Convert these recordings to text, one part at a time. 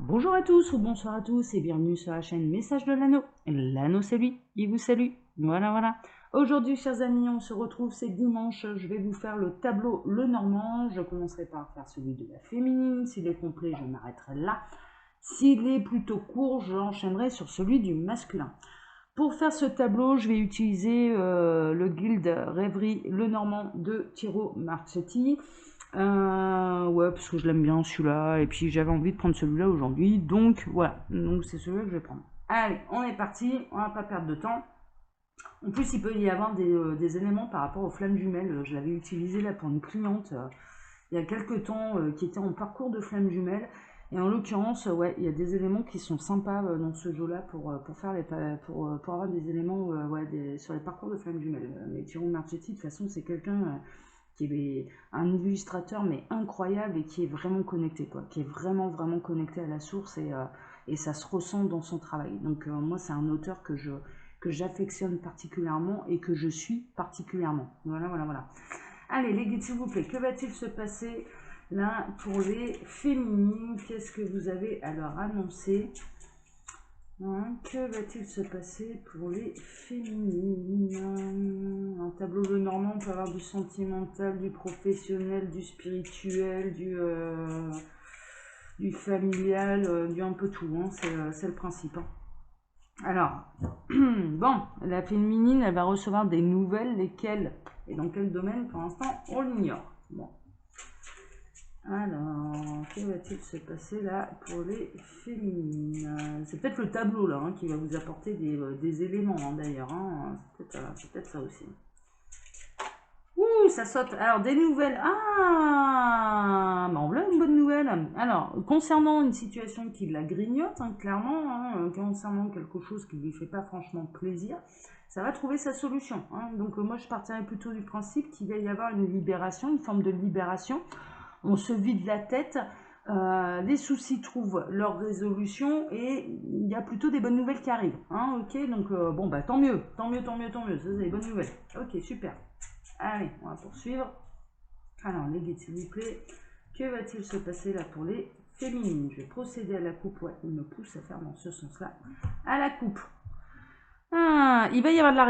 Bonjour à tous ou bonsoir à tous et bienvenue sur la chaîne Message de l'Anneau. L'Anneau c'est lui, il vous salue. Voilà. Aujourd'hui chers amis, on se retrouve, c'est dimanche, je vais vous faire le tableau Le Normand. Je commencerai par faire celui de la féminine, s'il est complet je m'arrêterai là. S'il est plutôt court, j'enchaînerai sur celui du masculin. Pour faire ce tableau, je vais utiliser le Guild Rêverie Le Normand de Tiro Marchetti. Ouais, parce que je l'aime bien celui-là, et puis j'avais envie de prendre celui-là aujourd'hui, donc voilà, donc c'est celui-là que je vais prendre. Allez, on est parti, on va pas perdre de temps. En plus, il peut y avoir des éléments par rapport aux flammes jumelles. Je l'avais utilisé là pour une cliente il y a quelques temps qui était en parcours de flammes jumelles. Et en l'occurrence, ouais, il y a des éléments qui sont sympas dans ce jeu-là faire pour avoir des éléments sur les parcours de flammes jumelles. Mais Thierry Marchetti, de toute façon, c'est quelqu'un qui est un illustrateur mais incroyable et qui est vraiment connecté, quoi, qui est vraiment connecté à la source et ça se ressent dans son travail. Donc moi, c'est un auteur que j'affectionne particulièrement et que je suis particulièrement. Voilà. Allez, les guides, s'il vous plaît, que va-t-il se passer là pour les féminines? Qu'est-ce que vous avez à leur annoncer? Que va-t-il se passer pour les féminines? Un tableau de Normand peut avoir du sentimental, du professionnel, du spirituel, du familial, du un peu tout, hein, c'est le principe. Hein. Alors, bon, la féminine, elle va recevoir des nouvelles, lesquelles et dans quel domaine, pour l'instant, on l'ignore. Bon. Alors, que va-t-il se passer là pour les féminines? C'est peut-être le tableau là qui va vous apporter des éléments d'ailleurs. Hein. C'est peut-être ça aussi. Ouh, ça saute. Alors, des nouvelles. Ah, ben voilà une bonne nouvelle. Alors, concernant une situation qui la grignote, clairement, concernant quelque chose qui lui fait pas franchement plaisir, ça va trouver sa solution. Donc, moi, je partirais plutôt du principe qu'il va y avoir une libération, une forme de libération. On se vide la tête, les soucis trouvent leur résolution et il y a plutôt des bonnes nouvelles qui arrivent. Ok, donc bon, bah tant mieux, ça c'est des bonnes nouvelles. Ok, super. Allez, on va poursuivre. Alors, les guides, s'il vous plaît, que va-t-il se passer là pour les féminines? Je vais procéder à la coupe, ouais, il me pousse à faire dans ce sens-là. À la coupe. Il va y avoir de la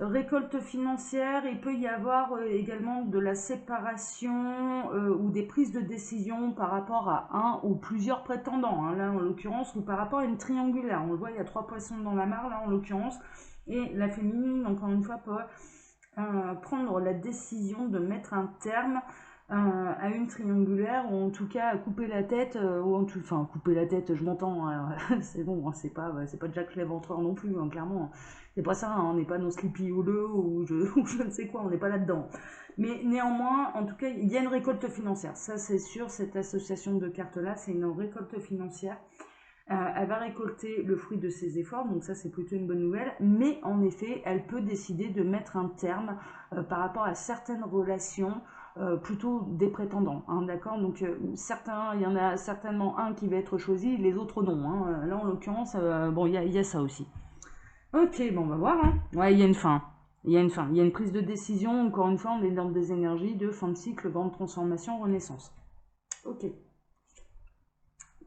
récolte financière, il peut y avoir également de la séparation ou des prises de décision par rapport à un ou plusieurs prétendants, là en l'occurrence, ou par rapport à une triangulaire. On le voit, il y a 3 poissons dans la mare, là en l'occurrence, et la féminine, encore une fois, peut prendre la décision de mettre un terme à une triangulaire, ou en tout cas à couper la tête, enfin couper la tête, je m'entends, c'est bon, c'est pas Jack l'Éventreur non plus, clairement, c'est pas ça, on n'est pas dans Sleepy Hollow ou je ne sais quoi, on n'est pas là-dedans. Mais néanmoins, en tout cas, il y a une récolte financière, ça c'est sûr, cette association de cartes-là, c'est une récolte financière. Elle va récolter le fruit de ses efforts, donc ça c'est plutôt une bonne nouvelle, mais en effet, elle peut décider de mettre un terme par rapport à certaines relations, plutôt des prétendants, d'accord. Donc il y en a certainement un qui va être choisi, les autres non. Là en l'occurrence, bon, il y a ça aussi. Ok, bon, on va voir. Ouais, il y a une fin. Il y a une prise de décision. Encore une fois, on est dans des énergies de fin de cycle, grande transformation, renaissance. Ok.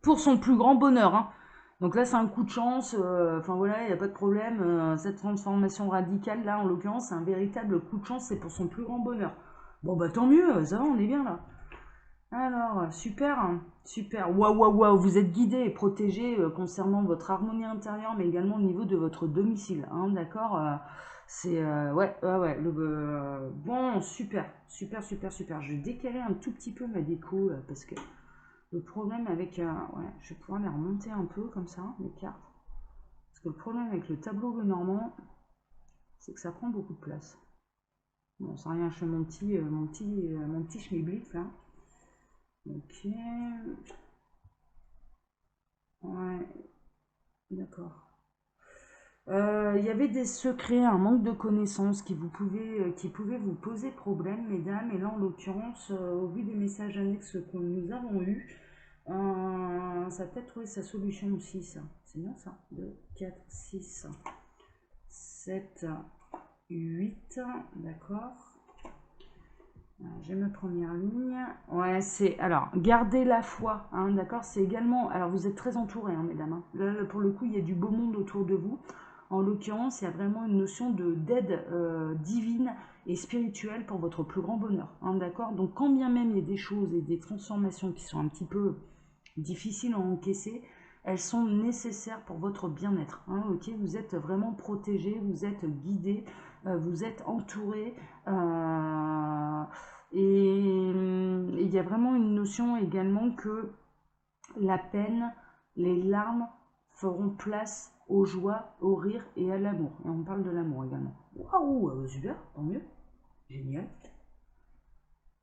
Pour son plus grand bonheur. Donc là, c'est un coup de chance. Enfin voilà, il n'y a pas de problème. Cette transformation radicale, là, en l'occurrence, c'est un véritable coup de chance. C'est pour son plus grand bonheur. Bon, bah tant mieux, ça va, on est bien là. Alors, super. Waouh, vous êtes guidé et protégé concernant votre harmonie intérieure, mais également au niveau de votre domicile. D'accord. C'est ouais. Bon, super. Je vais décaler un tout petit peu ma déco parce que le problème avec... ouais, je vais pouvoir les remonter un peu comme ça, les cartes. Parce que le problème avec le tableau Lenormand, c'est que ça prend beaucoup de place. Bon, c'est rien, je fais mon petit schmilblick là. Ok. Ouais, d'accord. Il y avait des secrets, un manque de connaissances qui pouvaient vous poser problème, mesdames. Et là, en l'occurrence, au vu des messages annexes que nous avons eus, ça a peut-être trouvé sa solution aussi, ça. C'est bien ça. 2, 4, 6, 7, 8. D'accord. J'ai ma première ligne. Ouais, c'est... Alors, gardez la foi, hein, d'accord? C'est également... Alors, vous êtes très entourés, hein, mesdames. Hein. Là, pour le coup, il y a du beau monde autour de vous. En l'occurrence, il y a vraiment une notion d'aide divine et spirituelle pour votre plus grand bonheur, hein, d'accord? Donc, quand bien même il y a des choses et des transformations qui sont un petit peu difficiles à encaisser, elles sont nécessaires pour votre bien-être, hein, ok? Vous êtes vraiment protégé, vous êtes guidé, vous êtes entouré, et il y a vraiment une notion également que la peine, les larmes feront place aux joies, au rire et à l'amour. Et on parle de l'amour également. Waouh, super, tant mieux. Génial.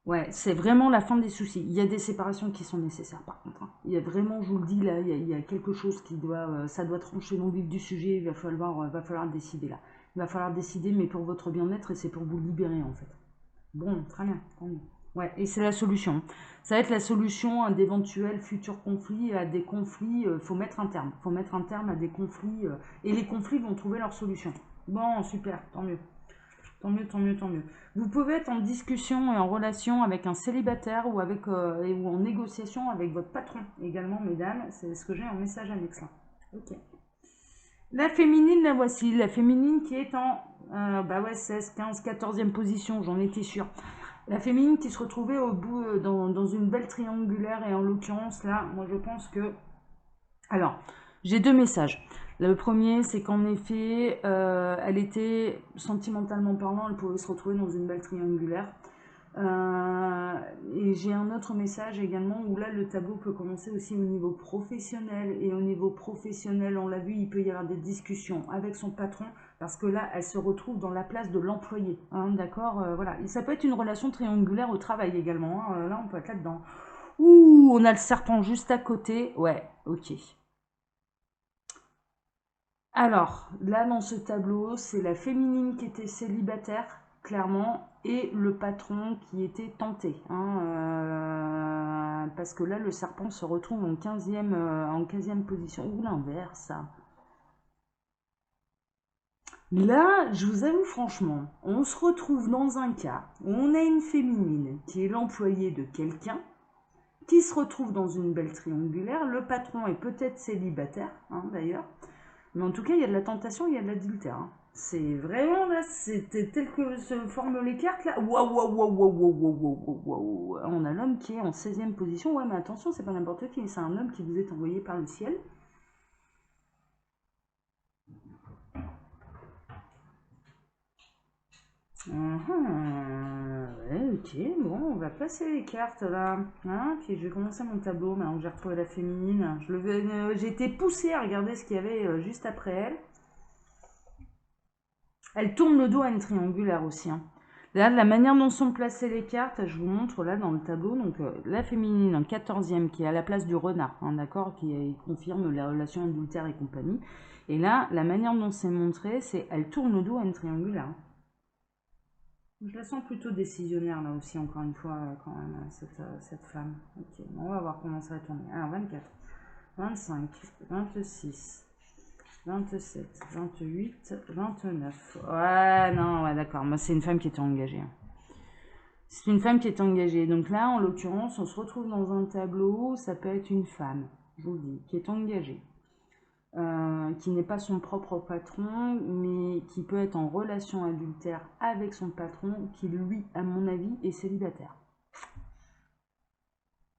Ouais, c'est vraiment la fin des soucis. Il y a des séparations qui sont nécessaires par contre, hein. Il y a vraiment, je vous le dis là, il y a quelque chose qui doit, ça doit trancher dans le vif du sujet. Il va falloir décider là. Il va falloir décider, mais pour votre bien-être et c'est pour vous libérer en fait. Bon, très bien, tant mieux. Ouais, et c'est la solution. Ça va être la solution à d'éventuels futurs conflits, à des conflits. Faut mettre un terme. Faut mettre un terme à des conflits, et les conflits vont trouver leur solution. Bon, super, tant mieux. Tant mieux, tant mieux, tant mieux. Vous pouvez être en discussion et en relation avec un célibataire ou, ou en négociation avec votre patron également, mesdames. C'est ce que j'ai en message annexe là. Ok. La féminine, la voici. La féminine qui est en bah ouais, 16, 15, 14e position, j'en étais sûre. La féminine qui se retrouvait au bout dans une belle triangulaire et en l'occurrence là, moi je pense que... Alors, j'ai deux messages. Le premier, c'est qu'en effet, elle était, sentimentalement parlant, elle pouvait se retrouver dans une belle triangulaire. Et j'ai un autre message également où là, le tableau peut commencer aussi au niveau professionnel. Et au niveau professionnel, on l'a vu, il peut y avoir des discussions avec son patron parce que là, elle se retrouve dans la place de l'employé. Hein, d'accord, voilà. Et ça peut être une relation triangulaire au travail également. Hein, là, on peut être là-dedans. Ouh, on a le serpent juste à côté. Ouais, ok. Alors, là, dans ce tableau, c'est la féminine qui était célibataire, clairement, et le patron qui était tenté. Hein, parce que là, le serpent se retrouve en 15e position. Ou l'inverse. Là, je vous avoue franchement, on se retrouve dans un cas où on a une féminine qui est l'employée de quelqu'un, qui se retrouve dans une belle triangulaire. Le patron est peut-être célibataire, hein, d'ailleurs. Mais en tout cas, il y a de la tentation, il y a de l'adultère. Hein. C'est vraiment là, c'était tel que se forment les cartes là. Waouh, waouh, waouh, waouh, waouh, waouh, waouh, waouh. On a l'homme qui est en 16e position. Ouais, mais attention, c'est pas n'importe qui, c'est un homme qui vous est envoyé par le ciel. Ouais, ok, bon, on va passer les cartes là. Hein, puis je vais commencer mon tableau maintenant que j'ai retrouvé la féminine. J'ai été poussée à regarder ce qu'il y avait juste après elle. Elle tourne le dos à une triangulaire aussi. Hein. Là, la manière dont sont placées les cartes, je vous montre là dans le tableau. Donc, la féminine en 14e qui est à la place du renard, hein, d'accord, qui confirme la relation adultère et compagnie. Et là, la manière dont c'est montré, c'est elle tourne le dos à une triangulaire. Hein. Je la sens plutôt décisionnaire là aussi, encore une fois, quand même, cette femme. Ok, bon, on va voir comment ça va tourner. Alors, 24, 25, 26, 27, 28, 29. Ouais, non, ouais, d'accord. Moi, c'est une femme qui était engagée. Hein. C'est une femme qui est engagée. Donc là, en l'occurrence, on se retrouve dans un tableau, ça peut être une femme, je vous le dis, qui est engagée. Qui n'est pas son propre patron, mais qui peut être en relation adultère avec son patron, qui lui, à mon avis, est célibataire.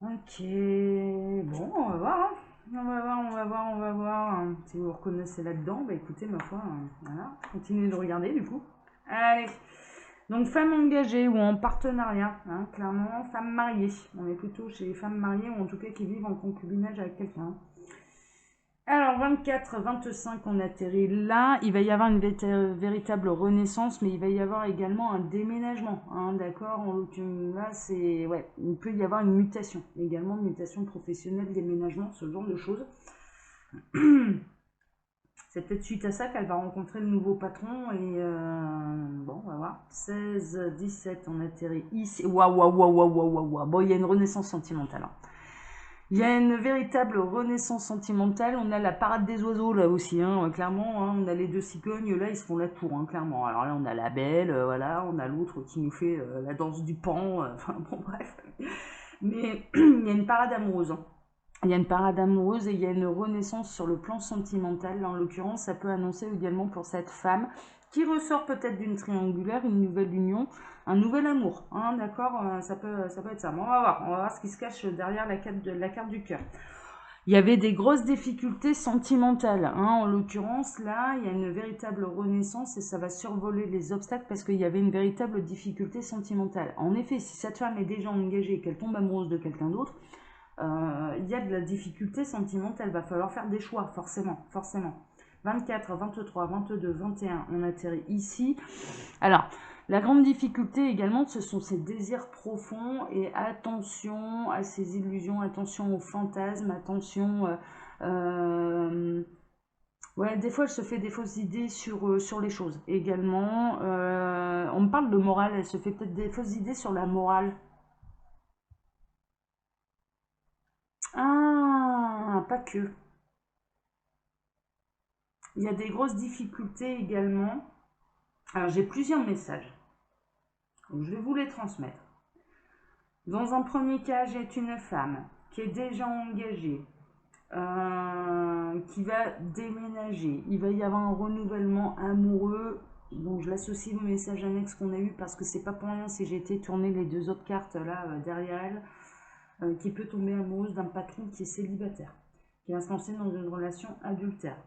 Ok, bon, on va voir. Hein. On va voir, on va voir, on va voir. Si vous vous reconnaissez là-dedans, bah écoutez, ma foi, voilà, continuez de regarder du coup. Allez, donc femme engagée ou en partenariat, hein, clairement, femme mariée. On est plutôt chez les femmes mariées ou en tout cas qui vivent en concubinage avec quelqu'un. Alors 24, 25, on atterrit là. Il va y avoir une véritable renaissance, mais il va y avoir également un déménagement. Hein, d'accord. Là, c'est ouais, il peut y avoir une mutation, également une mutation professionnelle, déménagement, ce genre de choses. C'est peut-être suite à ça qu'elle va rencontrer le nouveau patron et bon, on va voir. 16, 17, on atterrit ici. Waouh, waouh, waouh, waouh, waouh, waouh. Bon, il y a une renaissance sentimentale. Hein. Il y a une véritable renaissance sentimentale. On a la parade des oiseaux là aussi, hein, clairement. Hein, on a les deux cigognes là, ils se font la tour, hein, clairement. Alors là, on a la belle, voilà, on a l'autre qui nous fait la danse du pan. Enfin bon, bref. Mais il y a une parade amoureuse. Hein. Il y a une parade amoureuse et il y a une renaissance sur le plan sentimental. En l'occurrence, ça peut annoncer également pour cette femme qui ressort peut-être d'une triangulaire, une nouvelle union, un nouvel amour. Hein, d'accord, ça peut être ça. Bon, on va voir ce qui se cache derrière la carte du cœur. Il y avait des grosses difficultés sentimentales. Hein. En l'occurrence, là, il y a une véritable renaissance et ça va survoler les obstacles parce qu'il y avait une véritable difficulté sentimentale. En effet, si cette femme est déjà engagée et qu'elle tombe amoureuse de quelqu'un d'autre, il y a de la difficulté sentimentale. Il va falloir faire des choix, forcément, forcément. 24, 23, 22, 21, on atterrit ici. Alors, la grande difficulté également, ce sont ces désirs profonds et attention à ces illusions, attention aux fantasmes, attention... ouais, des fois, elle se fait des fausses idées sur les choses. Également, on me parle de morale, elle se fait peut-être des fausses idées sur la morale. Ah, pas que. Il y a des grosses difficultés également. Alors, j'ai plusieurs messages. Donc, je vais vous les transmettre. Dans un premier cas, j'ai une femme qui est déjà engagée, qui va déménager. Il va y avoir un renouvellement amoureux. Donc, je l'associe au message annexe qu'on a eu parce que c'est pas pour rien si j'ai été tourner les deux autres cartes là derrière elle, qui peut tomber amoureuse d'un patron qui est célibataire, qui va se lancer dans une relation adultère.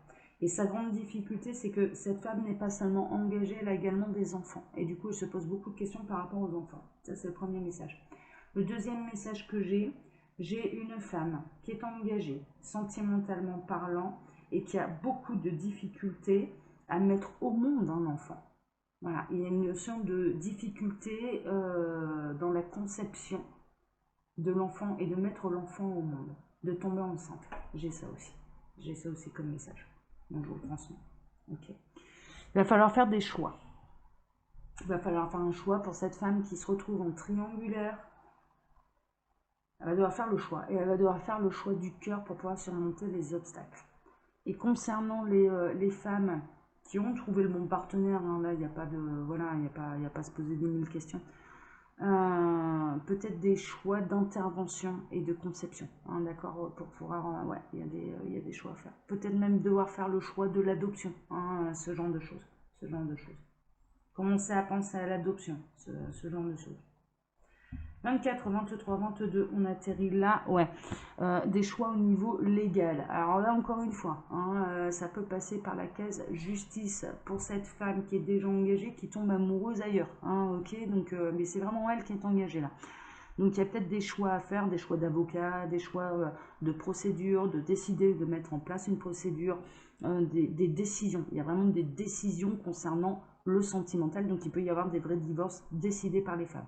Et sa grande difficulté, c'est que cette femme n'est pas seulement engagée, elle a également des enfants. Et du coup, elle se pose beaucoup de questions par rapport aux enfants. Ça, c'est le premier message. Le deuxième message que j'ai une femme qui est engagée, sentimentalement parlant, et qui a beaucoup de difficultés à mettre au monde un enfant. Voilà, il y a une notion de difficulté dans la conception de l'enfant et de mettre l'enfant au monde, de tomber enceinte. J'ai ça aussi. J'ai ça aussi comme message. Donc je vous le transmets. Ok. Il va falloir faire des choix. Il va falloir faire un choix pour cette femme qui se retrouve en triangulaire. Elle va devoir faire le choix. Et elle va devoir faire le choix du cœur pour pouvoir surmonter les obstacles. Et concernant les femmes qui ont trouvé le bon partenaire, hein, là, il n'y a pas de... Voilà, il n'y a pas à se poser des mille questions. Peut-être des choix d'intervention et de conception, hein, d'accord, pour pouvoir, ouais, il y a des choix à faire. Peut-être même devoir faire le choix de l'adoption, hein, ce genre de choses, Commencer à penser à l'adoption, ce genre de choses. 24, 23, 22, on atterrit là, ouais, des choix au niveau légal. Alors là, encore une fois, hein, ça peut passer par la case justice pour cette femme qui est déjà engagée, qui tombe amoureuse ailleurs, hein, ok, donc, mais c'est vraiment elle qui est engagée là. Donc il y a peut-être des choix à faire, des choix d'avocat, des choix de procédure, de décider de mettre en place une procédure, des décisions. Il y a vraiment des décisions concernant le sentimental, donc il peut y avoir des vrais divorces décidés par les femmes.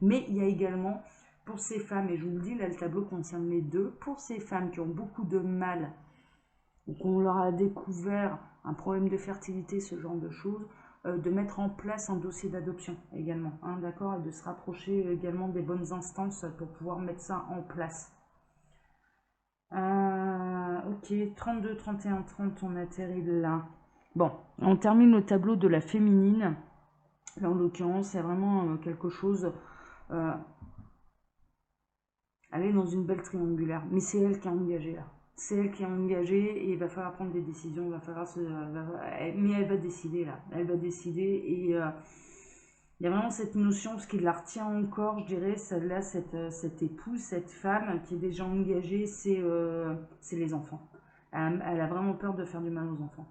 Mais il y a également, pour ces femmes, et je vous le dis, là le tableau concerne les deux, pour ces femmes qui ont beaucoup de mal, ou qu'on leur a découvert un problème de fertilité, ce genre de choses, de mettre en place un dossier d'adoption également, hein, d'accord, et de se rapprocher également des bonnes instances pour pouvoir mettre ça en place. Ok, 32, 31, 30, on atterrit là. Bon, on termine le tableau de la féminine. Là, en l'occurrence, c'est vraiment quelque chose... elle est dans une belle triangulaire, mais c'est elle qui est engagée là. C'est elle qui est engagée et il va falloir prendre des décisions, il va falloir mais elle va décider là. Elle va décider et il y a vraiment cette notion, ce qui la retient encore, je dirais, celle-là, cette épouse, cette femme qui est déjà engagée, c'est les enfants. Elle a vraiment peur de faire du mal aux enfants.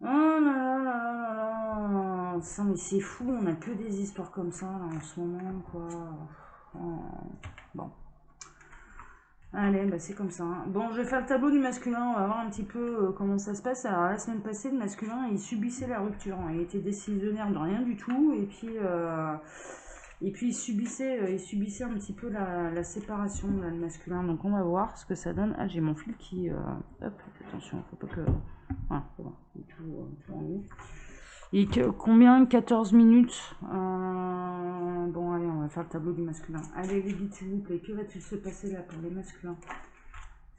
Oh là là là là là. Ça, mais c'est fou, on a que des histoires comme ça là, en ce moment, quoi. Oh. Bon. Allez, bah c'est comme ça. Hein. Bon, je vais faire le tableau du masculin, on va voir un petit peu comment ça se passe. Alors, la semaine passée, le masculin, il subissait la rupture. Hein. Il était décisionnaire de rien du tout. Et puis il subissait un petit peu la séparation, là, le masculin. Donc, on va voir ce que ça donne. Ah, j'ai mon fil qui... hop, attention, faut pas que... Voilà, c'est bon, tout en ligne. Et combien? 14 minutes. Bon, allez, on va faire le tableau du masculin. Allez, les guides, s'il vous plaît, que va-t-il se passer là pour les masculins?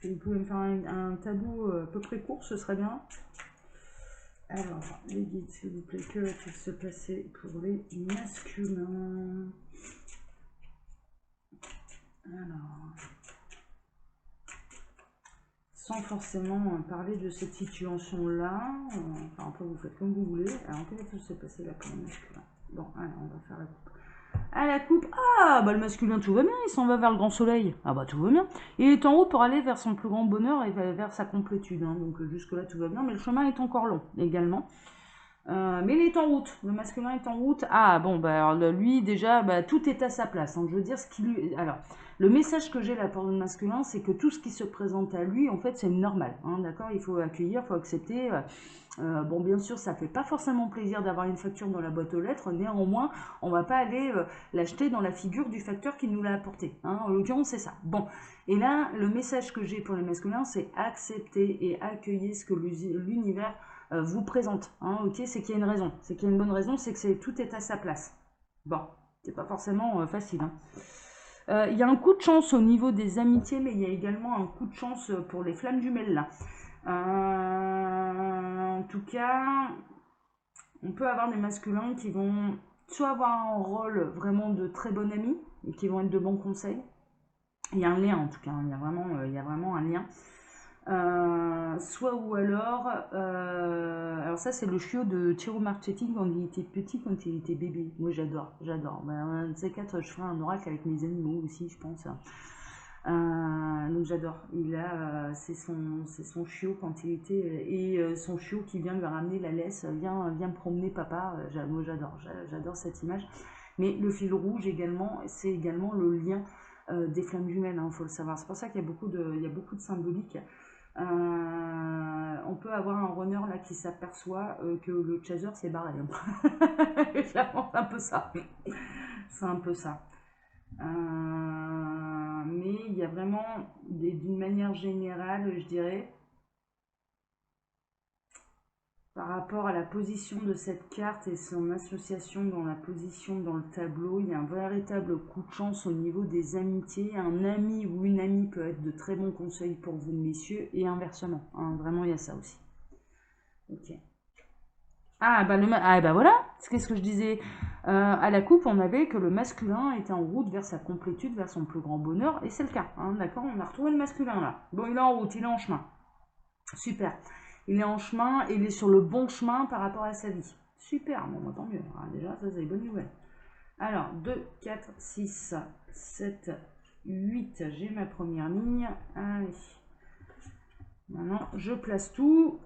Si vous pouvez me faire un tableau à peu près court, ce serait bien. Alors, les guides, s'il vous plaît, que va-t-il se passer pour les masculins? Alors, sans forcément parler de cette situation-là, enfin, après vous faites comme vous voulez. Alors, que va-t-il se passer là pour les masculins? Bon, allez, on va faire la coupe. À la coupe, ah bah le masculin tout va bien, il s'en va vers le grand soleil. Ah bah tout va bien. Il est en route pour aller vers son plus grand bonheur et vers sa complétude. Hein. Donc jusque là tout va bien, mais le chemin est encore long également. Mais il est en route, le masculin est en route. Ah bon, bah alors, lui déjà, bah, tout est à sa place. Hein. Je veux dire, ce qui lui... Alors, le message que j'ai là pour le masculin, c'est que tout ce qui se présente à lui, en fait, c'est normal. Hein, d'accord? Il faut accueillir, il faut accepter. Bon, bien sûr, ça fait pas forcément plaisir d'avoir une facture dans la boîte aux lettres. Néanmoins, on va pas aller l'acheter dans la figure du facteur qui nous l'a apporté. Hein. En l'occurrence, c'est ça. Bon, et là, le message que j'ai pour le masculin, c'est accepter et accueillir ce que l'univers vous présente. Hein, ok, c'est qu'il y a une raison, c'est qu'il y a une bonne raison, c'est que tout est à sa place. Bon, c'est pas forcément facile. Hein. Il y a un coup de chance au niveau des amitiés, mais il y a également un coup de chance pour les flammes jumelles là. En tout cas, on peut avoir des masculins qui vont soit avoir un rôle vraiment de très bon ami et qui vont être de bons conseils. Il y a un lien en tout cas, hein. Il y a vraiment un lien. Soit ou alors ça c'est le chiot de Tiro Marchetti quand il était petit, quand il était bébé. Moi j'adore. Un de ces quatre, je ferai un oracle avec mes animaux aussi, je pense. Donc j'adore. C'est son chiot quand il était et son chiot qui vient lui ramener la laisse, viens promener papa. Moi j'adore cette image. Mais le fil rouge également, c'est également le lien des flammes jumelles. Hein, faut le savoir. C'est pour ça qu'il y a il y a beaucoup de symbolique. On peut avoir un runner là qui s'aperçoit que le chaser c'est barré. C'est un peu ça. C'est un peu ça. Mais il y a vraiment, d'une manière générale, je dirais, par rapport à la position de cette carte et son association dans la position dans le tableau, il y a un véritable coup de chance au niveau des amitiés. Un ami ou une amie peut être de très bons conseils pour vous, messieurs, et inversement. Hein, vraiment, il y a ça aussi. Ok. Ah bah voilà, qu'est-ce que je disais à la coupe, on avait que le masculin était en route vers sa complétude, vers son plus grand bonheur, et c'est le cas. Hein, d'accord, on a retrouvé le masculin là. Bon, il est en route, il est en chemin. Super. Il est en chemin et il est sur le bon chemin par rapport à sa vie. Super, bon, moi, tant mieux. Ah, déjà, ça, c'est une bonne nouvelle. Alors, 2, 4, 6, 7, 8. J'ai ma première ligne. Allez. Maintenant, je place tout.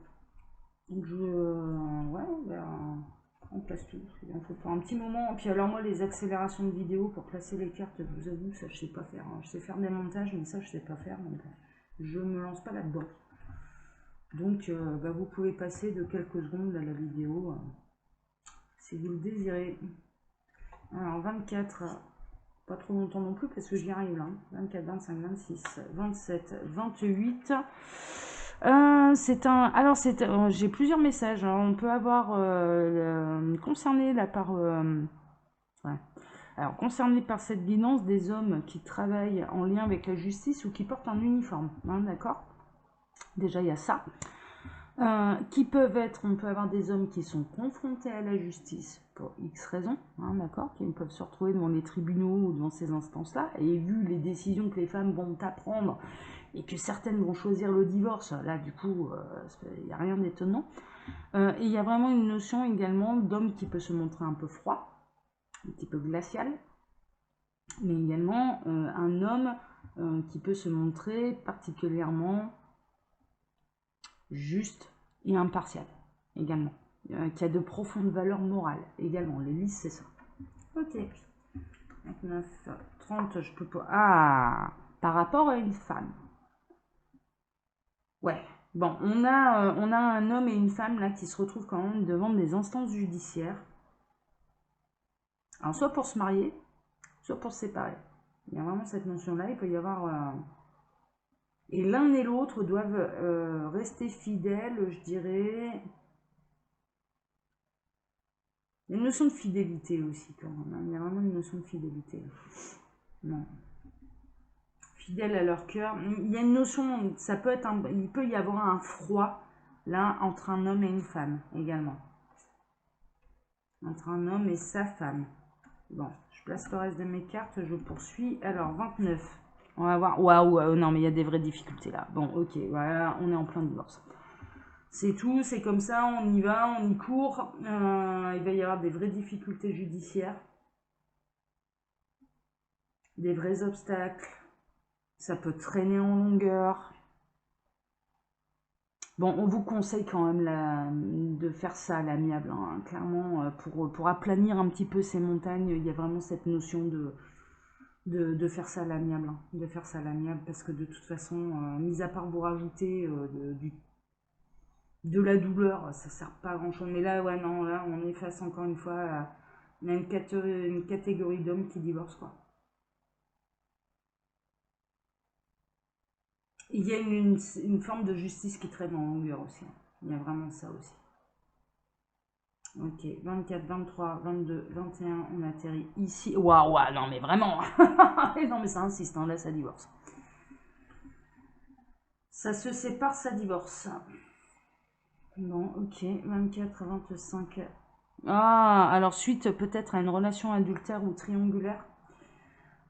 Donc, ouais, on place tout. Il faut pour un petit moment. Puis alors, moi, les accélérations de vidéo pour placer les cartes, je vous avoue, ça, je sais pas faire. Hein. Je sais faire des montages, mais ça, je sais pas faire. Donc, je me lance pas là-dedans. Donc, vous pouvez passer de quelques secondes à la vidéo si vous le désirez. Alors, 24, pas trop longtemps non plus parce que j'y arrive là. 24, 25, 26, 27, 28. Alors, j'ai plusieurs messages. Hein. On peut avoir concerné là par. Ouais. Alors, concerné par cette binance, des hommes qui travaillent en lien avec la justice ou qui portent un uniforme. Hein, d'accord? Déjà, il y a ça. On peut avoir des hommes qui sont confrontés à la justice pour X raisons, hein, d'accord, qui peuvent se retrouver devant les tribunaux ou devant ces instances-là, et vu les décisions que les femmes vont apprendre, et que certaines vont choisir le divorce, là du coup, il n'y a rien d'étonnant. Et il y a vraiment une notion également d'homme qui peut se montrer un peu froid, un petit peu glacial, mais également un homme qui peut se montrer particulièrement juste et impartial également, qui a de profondes valeurs morales également. Les listes, c'est ça. Ok. 29, 30, je peux pas. Ah, par rapport à une femme. Ouais. Bon, on a un homme et une femme là qui se retrouvent quand même devant des instances judiciaires. Alors, soit pour se marier, soit pour se séparer. Il y a vraiment cette notion-là. Il peut y avoir. Et l'un et l'autre doivent rester fidèles, je dirais, Il y a une notion de fidélité aussi, quand même. Il y a vraiment une notion de fidélité. Non. Fidèles à leur cœur. Il y a une notion, ça peut être il peut y avoir un froid, là, entre un homme et une femme, également. Entre un homme et sa femme. Bon, je place le reste de mes cartes, je poursuis. Alors, 29. On va voir. Waouh, non, mais il y a des vraies difficultés là. Bon, ok, voilà, on est en plein divorce. C'est tout, c'est comme ça, on y va, on y court. Il va y avoir des vraies difficultés judiciaires. Des vrais obstacles. Ça peut traîner en longueur. Bon, on vous conseille quand même de faire ça à l'amiable, hein. Clairement, pour aplanir un petit peu ces montagnes, il y a vraiment cette notion de faire ça à l'amiable. Hein. De faire ça à l'amiable, parce que de toute façon, mis à part vous rajouter de la douleur, ça sert pas à grand chose. Mais là, ouais, non, là, on est face encore une fois à une catégorie d'hommes qui divorcent, quoi. Il y a une forme de justice qui traîne en longueur aussi. Il y a vraiment ça aussi. Ok, 24, 23, 22, 21, on atterrit ici. Waouh, non mais vraiment. Non mais ça insiste, hein, là ça divorce. Ça se sépare, ça divorce. Bon, ok, 24, 25. Ah, alors suite peut-être à une relation adultère ou triangulaire.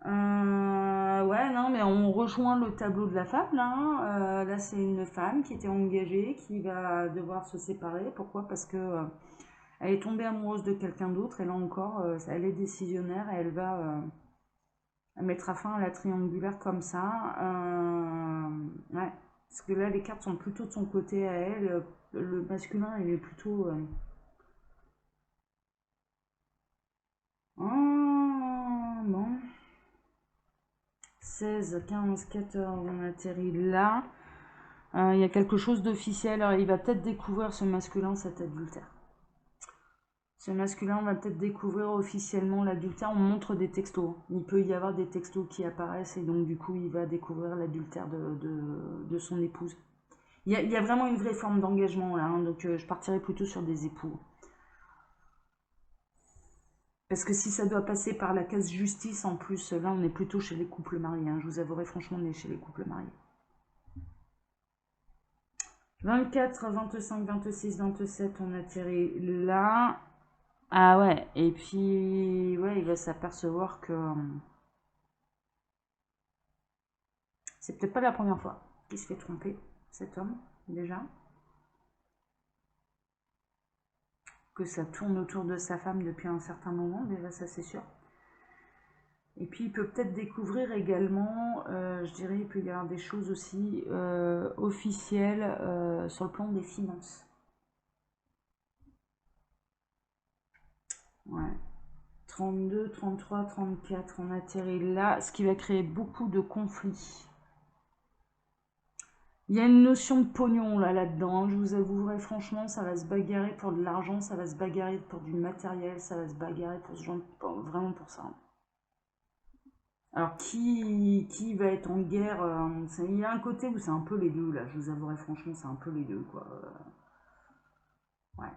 Ouais, non, mais on rejoint le tableau de la femme, là. Hein. Là, c'est une femme qui était engagée, qui va devoir se séparer. Pourquoi? Parce que elle est tombée amoureuse de quelqu'un d'autre, et là encore, elle est décisionnaire, et elle va mettre fin à la triangulaire comme ça. Ouais, parce que là, les cartes sont plutôt de son côté à elle. Le masculin, il est plutôt... Bon. 16, 15, 14, on atterrit là. Il y a quelque chose d'officiel. Alors, il va peut-être découvrir ce masculin, cet adultère. Ce masculin va peut-être découvrir officiellement l'adultère. On montre des textos. Il peut y avoir des textos qui apparaissent et donc du coup, il va découvrir l'adultère de son épouse. Il y a vraiment une vraie forme d'engagement là. Hein, donc, je partirai plutôt sur des époux. Parce que si ça doit passer par la case justice, en plus, là, on est plutôt chez les couples mariés. Hein. Je vous avouerai, franchement, on est chez les couples mariés. 24, 25, 26, 27, on atterrit là. Ah ouais, et puis, ouais, il va s'apercevoir que c'est peut-être pas la première fois qu'il se fait tromper, cet homme, déjà. Que ça tourne autour de sa femme depuis un certain moment, déjà, ça c'est sûr. Et puis, il peut peut-être découvrir également, je dirais, il peut y avoir des choses aussi officielles sur le plan des finances. Ouais. 32, 33, 34, on atterrit là, ce qui va créer beaucoup de conflits. Il y a une notion de pognon là-dedans, je vous avouerai franchement, ça va se bagarrer pour de l'argent, ça va se bagarrer pour du matériel, ça va se bagarrer pour ce genre vraiment pour ça. Alors qui va être en guerre il y a un côté où c'est un peu les deux là, je vous avouerai franchement, c'est un peu les deux quoi. Ouais.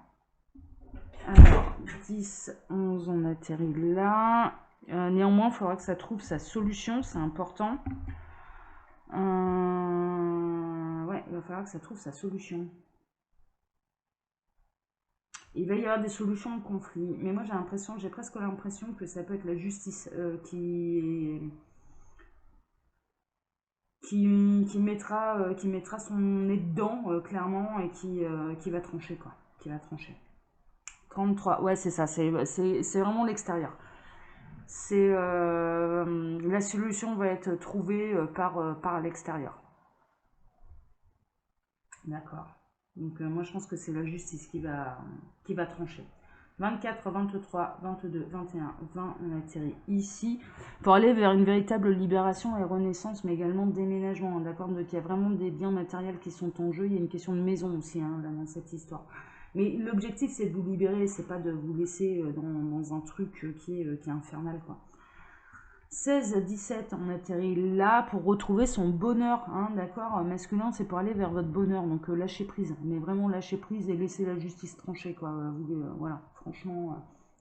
Alors, 10, 11, on atterrit là. Néanmoins, il faudra que ça trouve sa solution, c'est important. Ouais, il va falloir que ça trouve sa solution. Il va y avoir des solutions de conflit, mais moi j'ai presque l'impression que ça peut être la justice qui mettra son nez dedans, clairement, et qui va trancher, quoi. Qui va trancher. 33, ouais, c'est ça, c'est vraiment l'extérieur. La solution va être trouvée par l'extérieur. D'accord. Donc moi je pense que c'est la justice qui va trancher. 24, 23, 22, 21, 20, on atterrit ici pour aller vers une véritable libération et renaissance, mais également déménagement. D'accord, donc il y a vraiment des biens matériels qui sont en jeu. Il y a une question de maison aussi hein, dans cette histoire. Mais l'objectif c'est de vous libérer, c'est pas de vous laisser dans un truc qui est infernal quoi. 16, 17, on atterrit là pour retrouver son bonheur, hein, d'accord. Masculin, c'est pour aller vers votre bonheur, donc lâcher prise, mais vraiment lâcher prise et laisser la justice trancher, quoi. Voilà, franchement.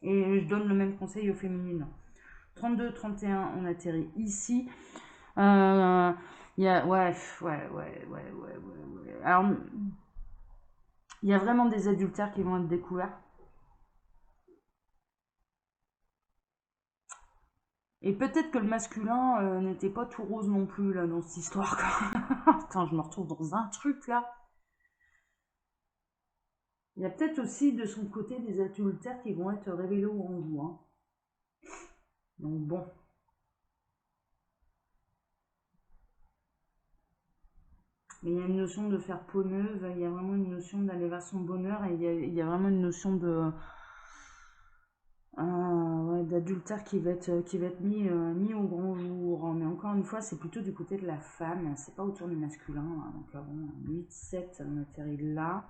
Et je donne le même conseil aux féminines. 32, 31, on atterrit ici. Il y a... Ouais. Alors, il y a vraiment des adultères qui vont être découverts. Et peut-être que le masculin n'était pas tout rose non plus, là, dans cette histoire. Attends, je me retrouve dans un truc, là. Il y a peut-être aussi, de son côté, des adultères qui vont être révélés au grand jour. Hein. Donc, bon. Mais il y a une notion de faire peau neuve, il y a vraiment une notion d'aller vers son bonheur, et il y a vraiment une notion de... ouais, d'adultère qui va être mis au grand jour. Mais encore une fois, c'est plutôt du côté de la femme, c'est pas autour du masculin. Hein. Donc bon, 8, 7, on atterrit là.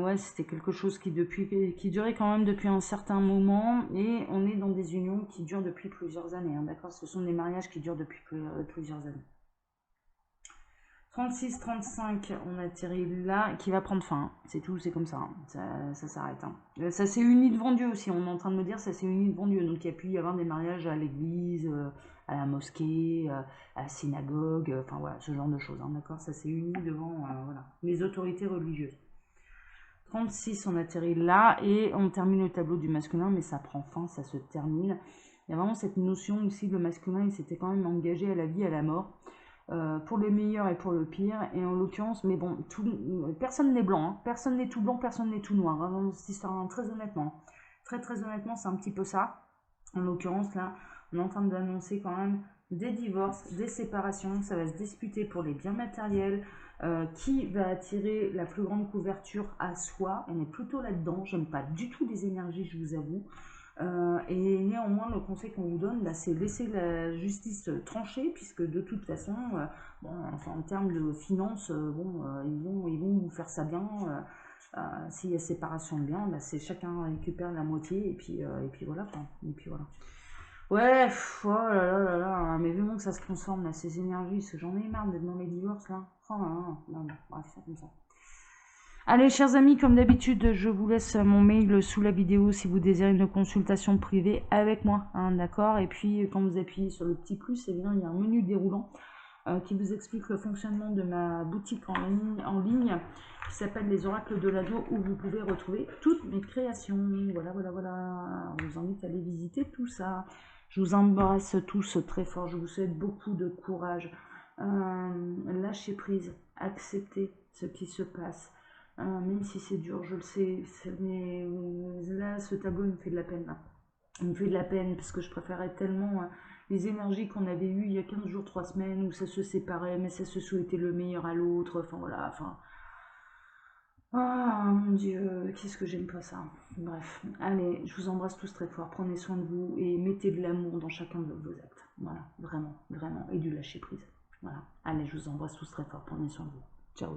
Ouais, c'était quelque chose qui durait quand même depuis un certain moment, et on est dans des unions qui durent depuis plusieurs années. Hein, d'accord, ce sont des mariages qui durent depuis plusieurs années. 36, 35, on atterrit là, qui va prendre fin. Hein. C'est tout, c'est comme ça. Hein. Ça s'arrête. Hein. Ça s'est uni devant Dieu aussi. On est en train de me dire ça s'est uni devant Dieu. Donc il y a pu y avoir des mariages à l'église, à la mosquée, à la synagogue, enfin voilà, ce genre de choses. Hein, d'accord, ça s'est uni devant voilà, les autorités religieuses. 36, on atterrit là et on termine le tableau du masculin, mais ça prend fin, ça se termine. Il y a vraiment cette notion aussi, le masculin, il s'était quand même engagé à la vie, à la mort. Pour le meilleur et pour le pire, et en l'occurrence, mais bon, personne n'est blanc, hein. Personne n'est tout blanc, personne n'est tout noir, hein, dans cette histoire, hein, très honnêtement. Très honnêtement, c'est un petit peu ça. En l'occurrence, là, on est en train d'annoncer quand même des divorces, des séparations, ça va se disputer pour les biens matériels, qui va attirer la plus grande couverture à soi. On est plutôt là-dedans, j'aime pas du tout les énergies, je vous avoue. Et néanmoins, le conseil qu'on vous donne, c'est laisser la justice trancher, puisque de toute façon, bon, enfin, en termes de finances, bon, ils vont vous faire ça bien. S'il y a séparation de biens, c'est chacun récupère la moitié, et puis voilà, quoi. Et puis voilà. Ouais, oh là là, mais vraiment que ça se transforme, là, ces énergies, parce que j'en ai marre d'être dans les divorces, là. Oh là là, non, bref, c'est comme ça. Allez, chers amis, comme d'habitude, je vous laisse mon mail sous la vidéo si vous désirez une consultation privée avec moi, hein, d'accord. Et puis, quand vous appuyez sur le petit plus, eh bien, il y a un menu déroulant qui vous explique le fonctionnement de ma boutique en ligne qui s'appelle Les Oracles de l'Ado, où vous pouvez retrouver toutes mes créations. Voilà. Je vous invite à aller visiter tout ça. Je vous embrasse tous très fort. Je vous souhaite beaucoup de courage. Lâchez prise, acceptez ce qui se passe. Même si c'est dur, je le sais, mais là, ce tableau me fait de la peine. Là. Il me fait de la peine parce que je préférais tellement les énergies qu'on avait eues il y a 15 jours, 3 semaines, où ça se séparait, mais ça se souhaitait le meilleur à l'autre. Enfin voilà, enfin. Ah mon Dieu, qu'est-ce que j'aime pas ça. Bref, allez, je vous embrasse tous très fort. Prenez soin de vous et mettez de l'amour dans chacun de vos actes. Voilà, vraiment, et du lâcher prise. Voilà, allez, je vous embrasse tous très fort. Prenez soin de vous. Ciao.